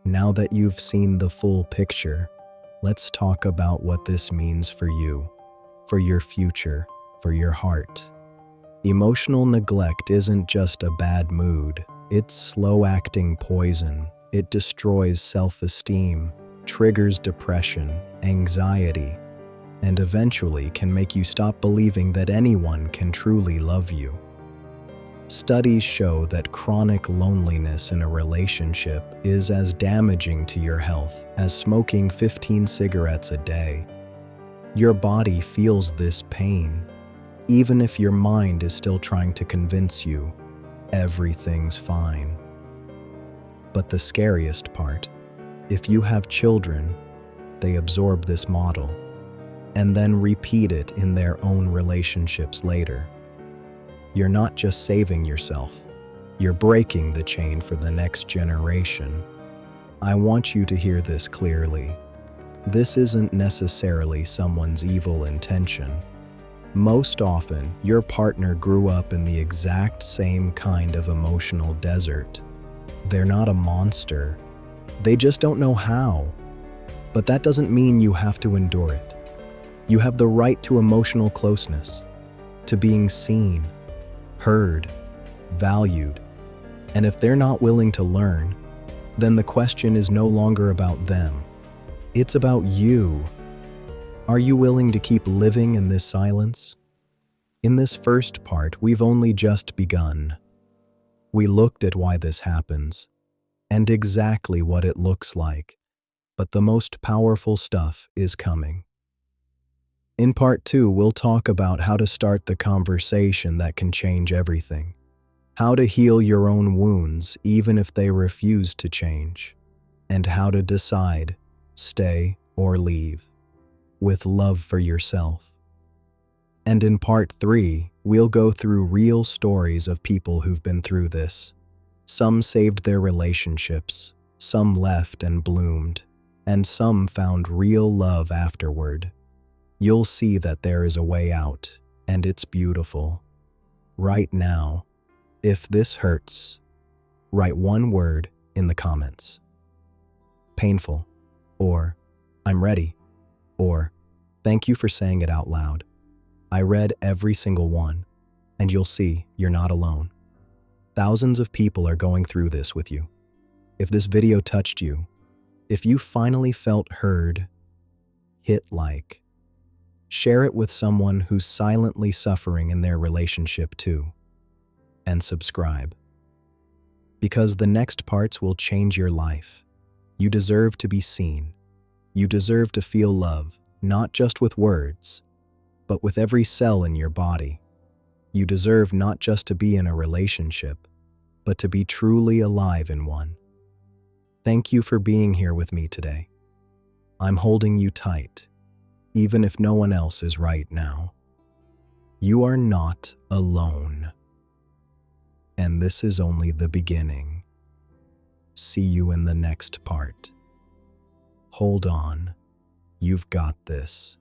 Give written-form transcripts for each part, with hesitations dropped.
Now that you've seen the full picture, let's talk about what this means for you, for your future, for your heart. Emotional neglect isn't just a bad mood, it's slow-acting poison. It destroys self-esteem, triggers depression, anxiety, and eventually can make you stop believing that anyone can truly love you. Studies show that chronic loneliness in a relationship is as damaging to your health as smoking 15 cigarettes a day. Your body feels this pain, even if your mind is still trying to convince you everything's fine. But the scariest part, if you have children, they absorb this model and then repeat it in their own relationships later. You're not just saving yourself, you're breaking the chain for the next generation. I want you to hear this clearly. This isn't necessarily someone's evil intention. Most often, your partner grew up in the exact same kind of emotional desert. They're not a monster. They just don't know how. But that doesn't mean you have to endure it. You have the right to emotional closeness, to being seen, heard, valued. And if they're not willing to learn, then the question is no longer about them. It's about you. Are you willing to keep living in this silence? In this first part, we've only just begun. We looked at why this happens and exactly what it looks like, but the most powerful stuff is coming. In part 2, we'll talk about how to start the conversation that can change everything, how to heal your own wounds even if they refuse to change, and how to decide, stay or leave, with love for yourself. And in part 3, we'll go through real stories of people who've been through this. Some saved their relationships, some left and bloomed, and some found real love afterward. You'll see that there is a way out, and it's beautiful. Right now, if this hurts, write one word in the comments. Painful, or I'm ready, or thank you for saying it out loud. I read every single one, and you'll see you're not alone. Thousands of people are going through this with you. If this video touched you, if you finally felt heard, hit like. Share it with someone who's silently suffering in their relationship too. And subscribe. Because the next parts will change your life. You deserve to be seen. You deserve to feel love, not just with words, but with every cell in your body. You deserve not just to be in a relationship, but to be truly alive in one. Thank you for being here with me today. I'm holding you tight, even if no one else is right now. You are not alone. And this is only the beginning. See you in the next part. Hold on. You've got this.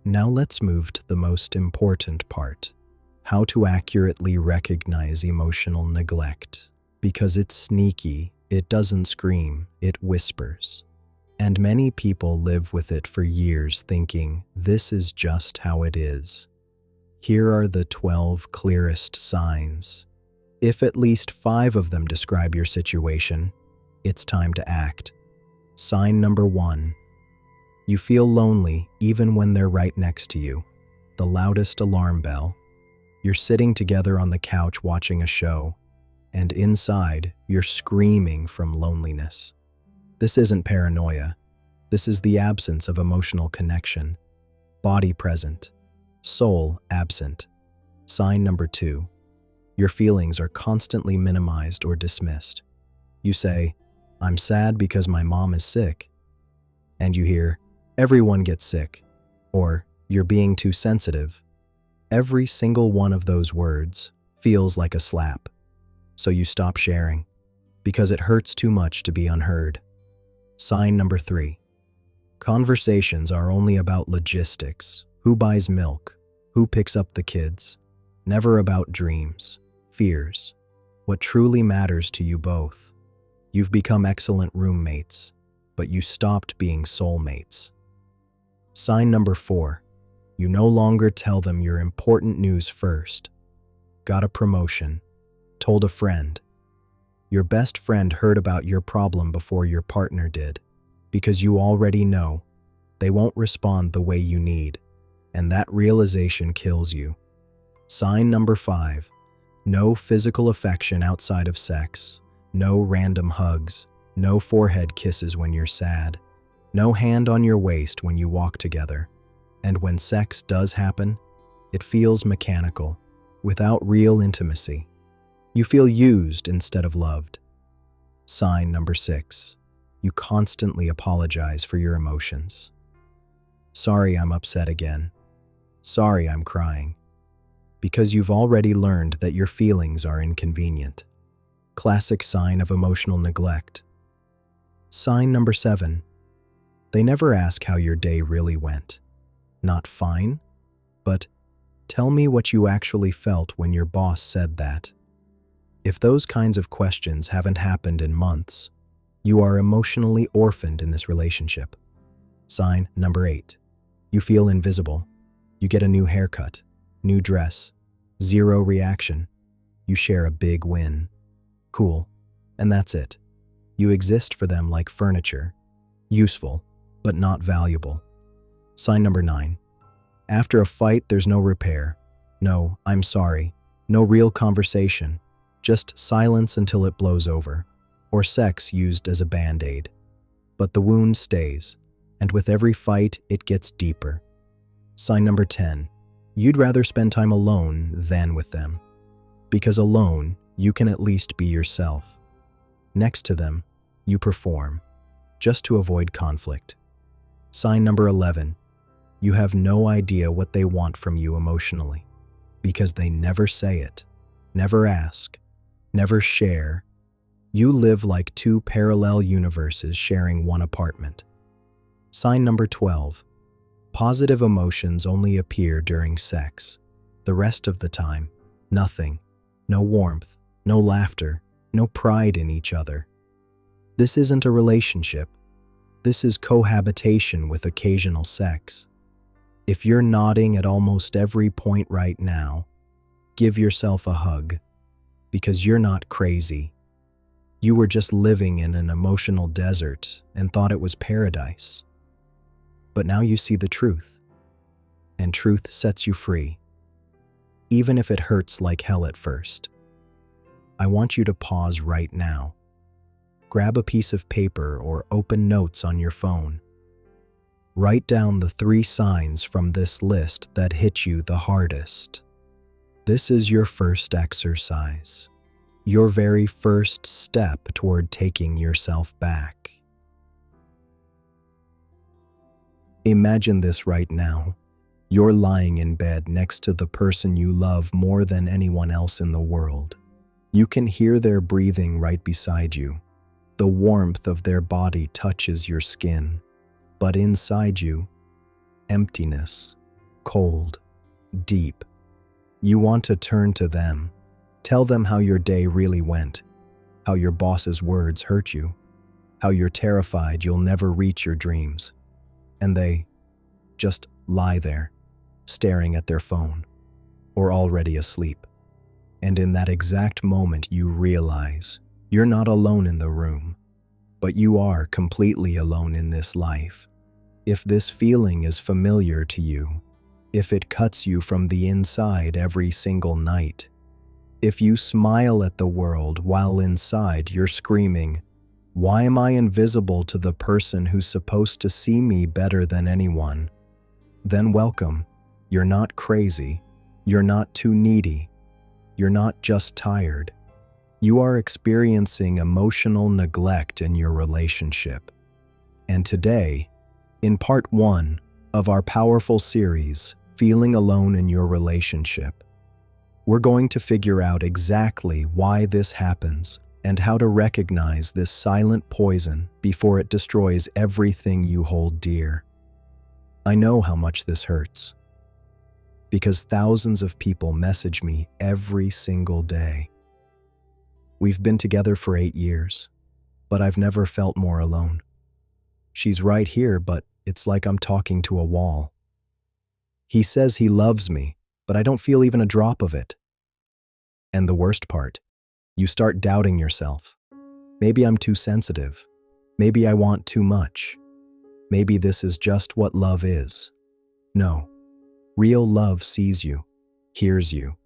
Now let's move to the most important part, how to accurately recognize emotional neglect. Because it's sneaky, it doesn't scream, it whispers. And many people live with it for years thinking, this is just how it is. Here are the 12 clearest signs. If at least 5 of them describe your situation, it's time to act. Sign number 1. You feel lonely even when they're right next to you. The loudest alarm bell. You're sitting together on the couch watching a show, and inside, you're screaming from loneliness. This isn't paranoia. This is the absence of emotional connection. Body present, soul absent. Sign number 2. Your feelings are constantly minimized or dismissed. You say, I'm sad because my mom is sick. And you hear, everyone gets sick, or you're being too sensitive. Every single one of those words feels like a slap. So you stop sharing, because it hurts too much to be unheard. Sign number 3. Conversations are only about logistics. Who buys milk? Who picks up the kids? Never about dreams, fears, what truly matters to you both. You've become excellent roommates, but you stopped being soulmates. Sign number 4. You no longer tell them your important news first. Got a promotion. Told a friend. Your best friend heard about your problem before your partner did, because you already know they won't respond the way you need, and that realization kills you. Sign number 5. No physical affection outside of sex. No random hugs. No forehead kisses when you're sad. No hand on your waist when you walk together. And when sex does happen, it feels mechanical, without real intimacy. You feel used instead of loved. Sign number 6. You constantly apologize for your emotions. Sorry, I'm upset again. Sorry, I'm crying. Because you've already learned that your feelings are inconvenient. Classic sign of emotional neglect. Sign number 7. They never ask how your day really went. Not fine, but tell me what you actually felt when your boss said that. If those kinds of questions haven't happened in months, you are emotionally orphaned in this relationship. Sign number 8. You feel invisible. You get a new haircut, new dress, 0 reaction. You share a big win. Cool. And that's it. You exist for them like furniture. Useful, but not valuable. Sign number 9. After a fight, there's no repair. No, I'm sorry. No real conversation. Just silence until it blows over. Or sex used as a band-aid. But the wound stays, and with every fight, it gets deeper. Sign number 10. You'd rather spend time alone than with them. Because alone, you can at least be yourself. Next to them, you perform, just to avoid conflict. Sign number 11. You have no idea what they want from you emotionally, because they never say it, never ask, never share. You live like 2 parallel universes sharing one apartment. Sign number 12. Positive emotions only appear during sex. The rest of the time, nothing. No warmth, no laughter, no pride in each other. This isn't a relationship. This is cohabitation with occasional sex. If you're nodding at almost every point right now, give yourself a hug, because you're not crazy. You were just living in an emotional desert and thought it was paradise. But now you see the truth, and truth sets you free, even if it hurts like hell at first. I want you to pause right now. Grab a piece of paper or open notes on your phone. Write down the 3 signs from this list that hit you the hardest. This is your first exercise, your very first step toward taking yourself back. Imagine this right now. You're lying in bed next to the person you love more than anyone else in the world. You can hear their breathing right beside you. The warmth of their body touches your skin. But inside you, emptiness, cold, deep. You want to turn to them. Tell them how your day really went, how your boss's words hurt you, how you're terrified you'll never reach your dreams. And they just lie there, staring at their phone, or already asleep. And in that exact moment, you realize you're not alone in the room, but you are completely alone in this life. If this feeling is familiar to you, if it cuts you from the inside every single night, if you smile at the world while inside you're screaming, "Why am I invisible to the person who's supposed to see me better than anyone?" Then welcome. You're not crazy. You're not too needy. You're not just tired. You are experiencing emotional neglect in your relationship. And today, in part 1 of our powerful series, Feeling Alone in Your Relationship, we're going to figure out exactly why this happens and how to recognize this silent poison before it destroys everything you hold dear. I know how much this hurts, because thousands of people message me every single day. We've been together for 8 years, but I've never felt more alone. She's right here, but it's like I'm talking to a wall. He says he loves me, but I don't feel even a drop of it. And the worst part, you start doubting yourself. Maybe I'm too sensitive. Maybe I want too much. Maybe this is just what love is. No, real love sees you, hears you,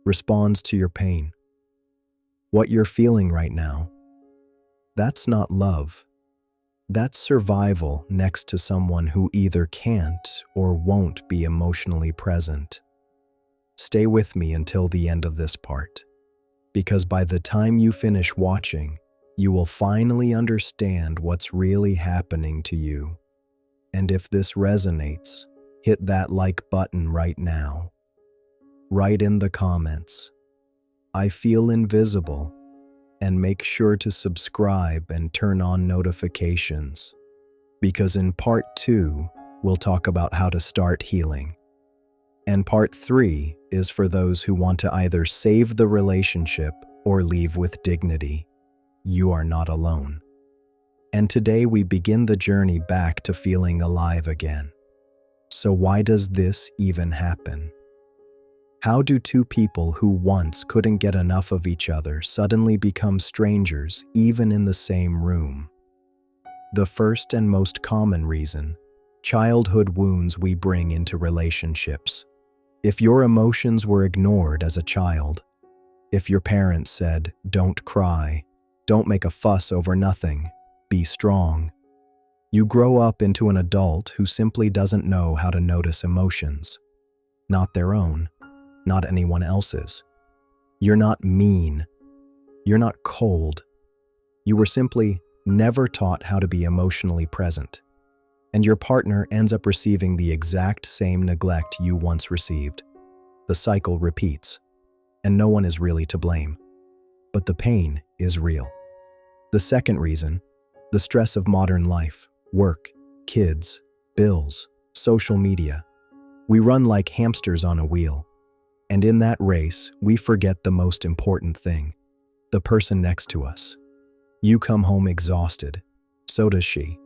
responds to your pain. What you're feeling right now, that's not love. That's survival next to someone who either can't or won't be emotionally present. Stay with me until the end of this part, because by the time you finish watching, you will finally understand what's really happening to you. And if this resonates, hit that like button right now. Write in the comments, "I feel invisible," and make sure to subscribe and turn on notifications, because in part 2, we'll talk about how to start healing. And part 3 is for those who want to either save the relationship or leave with dignity. You are not alone. And today we begin the journey back to feeling alive again. So why does this even happen? How do two people who once couldn't get enough of each other suddenly become strangers, even in the same room? The first and most common reason: childhood wounds we bring into relationships. If your emotions were ignored as a child, if your parents said, "Don't cry, don't make a fuss over nothing, be strong," you grow up into an adult who simply doesn't know how to notice emotions. Not their own, not anyone else's. You're not mean. You're not cold. You were simply never taught how to be emotionally present. And your partner ends up receiving the exact same neglect you once received. The cycle repeats, and no one is really to blame. But the pain is real. The second reason: the stress of modern life, work, kids, bills, social media. We run like hamsters on a wheel. And in that race, we forget the most important thing: the person next to us. You come home exhausted. So does she.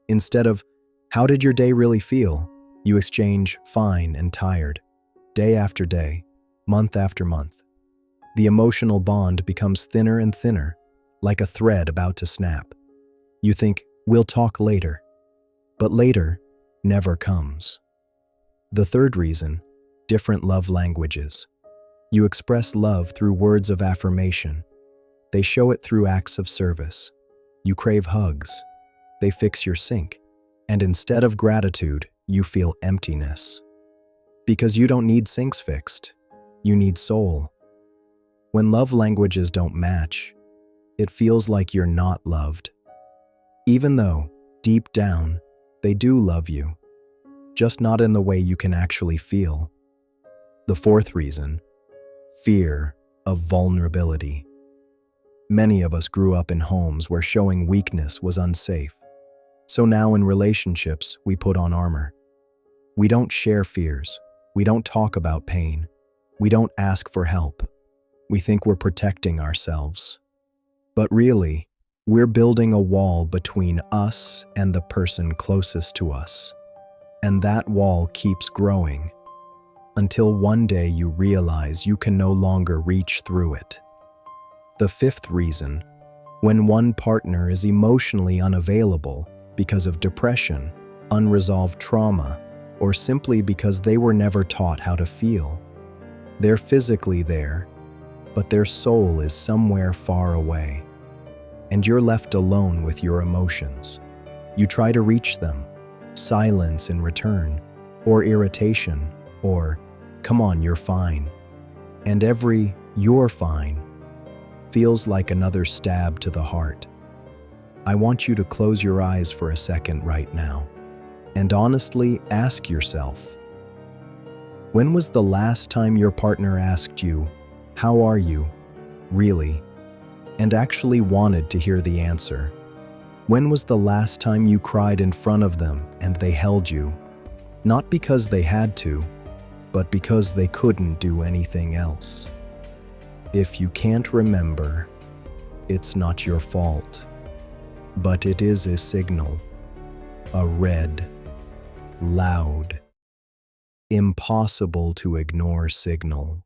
Instead of, "How did your day really feel?" you exchange "fine" and "tired." Day after day, month after month. The emotional bond becomes thinner and thinner, like a thread about to snap. You think, "We'll talk later." But later never comes. The third reason: different love languages. You express love through words of affirmation. They show it through acts of service. You crave hugs. They fix your sink. And instead of gratitude, you feel emptiness. Because you don't need sinks fixed. You need soul. When love languages don't match, it feels like you're not loved. Even though, deep down, they do love you. Just not in the way you can actually feel. The fourth reason: fear of vulnerability. Many of us grew up in homes where showing weakness was unsafe. So now in relationships, we put on armor. We don't share fears. We don't talk about pain. We don't ask for help. We think we're protecting ourselves. But really, we're building a wall between us and the person closest to us. And that wall keeps growing, until one day you realize you can no longer reach through it. The fifth reason: when one partner is emotionally unavailable because of depression, unresolved trauma, or simply because they were never taught how to feel. They're physically there, but their soul is somewhere far away. And you're left alone with your emotions. You try to reach them, silence in return, or irritation, or "Come on, you're fine." And every "you're fine" feels like another stab to the heart. I want you to close your eyes for a second right now, and honestly ask yourself, when was the last time your partner asked you, "How are you?" really, and actually wanted to hear the answer? When was the last time you cried in front of them and they held you, not because they had to, but because they couldn't do anything else? If you can't remember, It's not your fault, but it is a signal, a red, loud, impossible to ignore signal.